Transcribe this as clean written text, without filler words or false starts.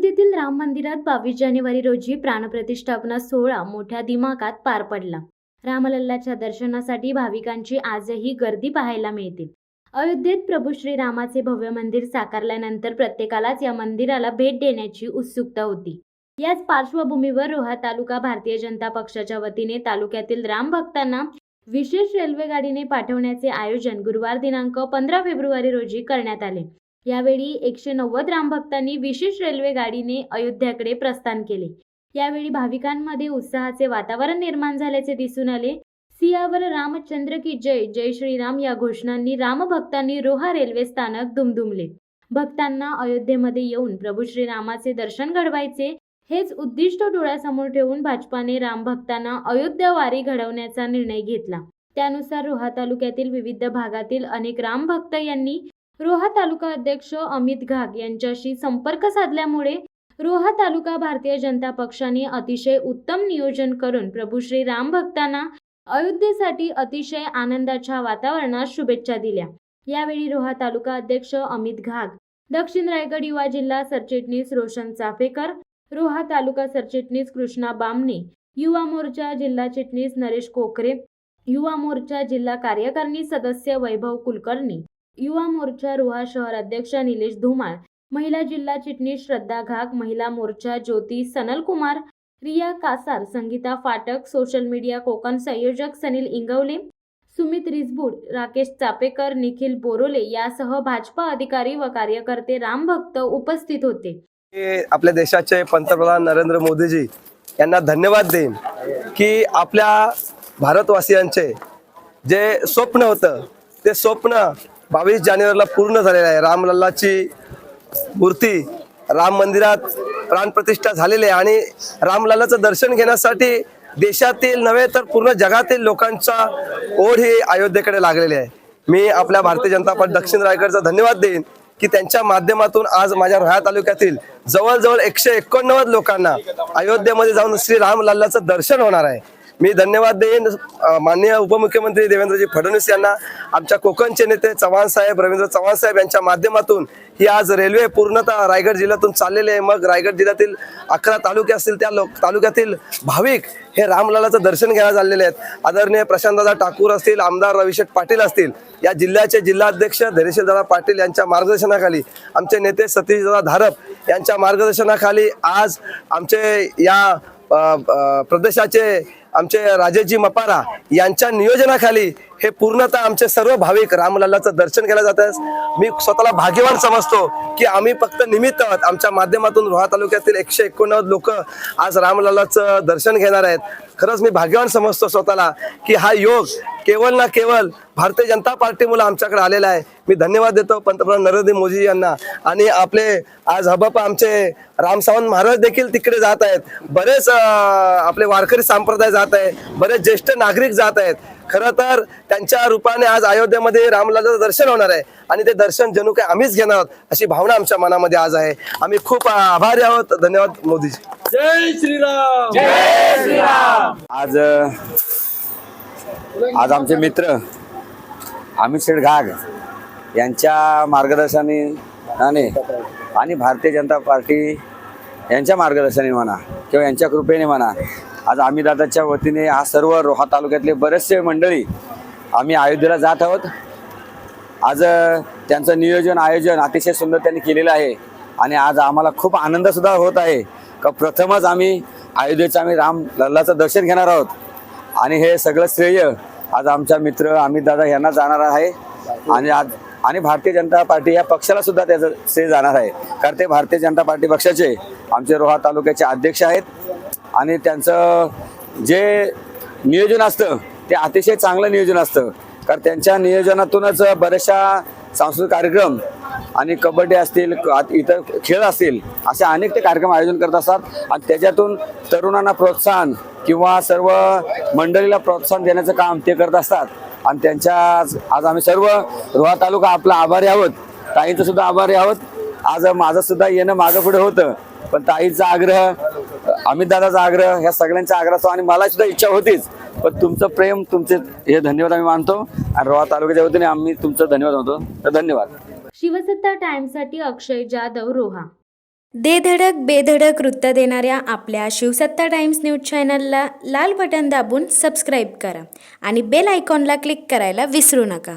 अयोध्येतील राम मंदिरात 22 जानेवारी रोजी प्राणप्रतिष्ठापना सोहळा मोठ्या दिमाखात पार पडला। रामलल्लाच्या दर्शनासाठी भाविकांची आजही गर्दी पाहायला मिळते। अयोध्येत प्रभू श्रीरामाचे भव्य मंदिर साकारल्यानंतर प्रत्येकालाच या मंदिराला भेट देण्याची उत्सुकता होती। याच पार्श्वभूमीवर रोहा तालुका भारतीय जनता पक्षाच्या वतीने तालुक्यातील राम भक्तांना विशेष रेल्वे गाडीने पाठवण्याचे आयोजन गुरुवार दिनांक 15 फेब्रुवारी रोजी करण्यात आले। यावेळी 190 रामभक्तांनी विशेष रेल्वे गाडीने अयोध्याकडे प्रस्थान केले। यावेळी भाविकांमध्ये उत्साहाचे वातावरण निर्माण झाल्याचे दिसून आले। सियावर रामचंद्र की जय, जय श्रीराम या घोषणांनी रामभक्तांनी रोहा रेल्वे स्थानक दुमदुमले। भक्तांना अयोध्येमध्ये येऊन प्रभू श्रीरामाचे दर्शन घडवायचे हेच उद्दिष्ट डोळ्यासमोर ठेवून भाजपाने रामभक्तांना अयोध्या वारी घडवण्याचा निर्णय घेतला। त्यानुसार रोहा तालुक्यातील विविध भागातील अनेक रामभक्त यांनी रोहा तालुका अध्यक्ष अमित घाग यांच्याशी संपर्क साधल्यामुळे रोहा तालुका भारतीय जनता पक्षाने अतिशय उत्तम नियोजन करून प्रभू श्री राम भक्तांना अयोध्येसाठी अतिशय आनंदाच्या वातावरणात शुभेच्छा दिल्या। यावेळी रोहा तालुका अध्यक्ष अमित घाग, दक्षिण रायगड युवा जिल्हा सरचिटणीस रोशन चाफेकर, रोहा तालुका सरचिटणीस कृष्णा बामणे, युवा मोर्चा जिल्हा चिटणीस नरेश कोकरे, युवा मोर्चा जिल्हा कार्यकारिणी सदस्य वैभव कुलकर्णी, युवा मोर्चा रोहा शहर अध्यक्ष निलेश धुमाळ, महिला जिल्हा चिटणीस श्रद्धा घाग, महिला मोर्चा ज्योती सनल कुमार, रिया कासार, संगीता फाटक, सोशल मीडिया कोकण संयोजक सनील इंगवले, सुमित रिजबूड, राकेश चापेकर, निखिल बोरोले यासह भाजपा अधिकारी व कार्यकर्ते रामभक्त उपस्थित होते। आपल्या देशाचे पंतप्रधान नरेंद्र मोदीजी यांना धन्यवाद देईन की आपल्या भारतवासियांचे जे स्वप्न होतं ते स्वप्न 22 जानेवारीला पूर्ण झालेलं आहे। रामलल्लाची मूर्ती राम मंदिरात प्राणप्रतिष्ठा झालेली आहे आणि रामलल्लाचं दर्शन घेण्यासाठी देशातील नव्हे तर पूर्ण जगातील लोकांचा ओढ ही अयोध्येकडे लागलेली आहे। मी आपल्या भारतीय जनता पार्टी दक्षिण रायगडचा धन्यवाद देईन की त्यांच्या माध्यमातून आज माझ्या रोहा तालुक्यातील जवळजवळ 189 लोकांना अयोध्येमध्ये जाऊन श्री रामलल्लाचं दर्शन होणार आहे। मी धन्यवाद देईन माननीय उपमुख्यमंत्री देवेंद्रजी फडणवीस यांना, आमच्या कोकणचे नेते चव्हाण साहेब, रवींद्र चव्हाण साहेब यांच्या माध्यमातून ही आज रेल्वे पूर्णतः रायगड जिल्ह्यातून चाललेली आहे। मग रायगड जिल्ह्यातील 11 तालुके असतील त्या तालुक्यातील भाविक हे रामलल्लाचं दर्शन घ्यायला चाललेले आहेत। आदरणीय प्रशांतदादा ठाकूर असतील, आमदार रविशेठ पाटील असतील, या जिल्ह्याचे जिल्हाध्यक्ष धैर्यशीलदादा पाटील यांच्या मार्गदर्शनाखाली, आमचे नेते सतीशदादा धारप यांच्या मार्गदर्शनाखाली आज आमचे या प्रदेशाचे आमचे राजेजी मपारा यांच्या नियोजनाखाली हे पूर्णतः आमचे सर्व भाविक रामलल्लाचं दर्शन केलं जात आहे। मी स्वतःला भाग्यवान समजतो की आम्ही फक्त निमित्त आहोत। आमच्या माध्यमातून रोहा तालुक्यातील 189 लोक आज रामलल्लाचं दर्शन घेणार आहेत। खरंच मी भाग्यवान समजतो स्वतःला की हा योग केवळ ना केवळ भारतीय जनता पार्टीमुळे आमच्याकडे आलेला आहे। मी धन्यवाद देतो पंतप्रधान नरेंद्र मोदी यांना आणि आपले आज हबप आमचे राम सावंत महाराज देखील तिकडे जात आहेत। बरेच आपले वारकरी संप्रदाय जात आहे, बरेच ज्येष्ठ नागरिक जात आहेत। खरं तर त्यांच्या रूपाने आज अयोध्येमध्ये रामलल्लाचं दर्शन होणार आहे आणि ते दर्शन जणू काय आम्हीच घेणार आहोत अशी भावना आमच्या मनामध्ये आज आहे। आम्ही खूप आभारी आहोत। धन्यवाद मोदीजी। जय श्रीराम, जय श्रीराम। आज आमचे मित्र अमित शेठ घाग यांच्या मार्गदर्शनाने आणि भारतीय जनता पार्टी यांच्या मार्गदर्शनाने म्हणा किंवा यांच्या कृपेने म्हणा, आज आम्ही दादाच्या वतीने हा सर्व रोहा तालुक्यातले बरेचसे मंडळी आम्ही अयोध्येला जात आहोत। आज त्यांचं नियोजन आयोजन अतिशय सुंदर त्यांनी केलेलं आहे आणि आज आम्हाला खूप आनंद सुद्धा होत आहे का प्रथमच आम्ही अयोध्येचं आम्ही रामलल्लाचं दर्शन घेणार आहोत आणि हे सगळं श्रेय आज आमचा मित्र अमित दादा यांना जाणार आहे आणि भारतीय जनता पार्टी या पक्षाला सुद्धा त्याचं श्रेय जाणार आहे, कारण ते भारतीय जनता पार्टी पक्षाचे आमचे रोहा तालुक्याचे अध्यक्ष आहेत आणि त्यांचं जे नियोजन असतं ते अतिशय चांगलं नियोजन असतं, कारण त्यांच्या नियोजनातूनच बरेचशा सांस्कृतिक कार्यक्रम आणि कबड्डी असतील, इतर खेळ असतील, असे अनेक ते कार्यक्रम आयोजन करत असतात आणि त्याच्यातून तरुणांना प्रोत्साहन किंवा सर्व मंडळीला प्रोत्साहन देण्याचं काम ते करत असतात आणि त्यांच्या आज आम्ही सर्व रोहा तालुका आपला आभारी आहोत। ताईंचं सुद्धा आभारी आहोत। आज माझं सुद्धा येणं मागं पुढे होतं, पण ताईचा आग्रह, अमित दादाचा आग्रह, ह्या सगळ्यांचा आग्रह आणि मला सुद्धा इच्छा होतीच, पण तुमचं प्रेम, तुमचे हे धन्यवाद आम्ही मानतो आणि रोहा तालुक्याच्या वतीने आम्ही तुमचं धन्यवाद मानतो। तर धन्यवाद। शिवसत्ता टाइम्ससाठी अक्षय जाधव, रोहा। धडक बेधडक वृत्त देणाऱ्या आपल्या शिवसत्ता टाइम्स न्यूज चॅनलला लाल बटन दाबून सबस्क्राईब करा आणि बेल आयकॉनला क्लिक करायला विसरू नका.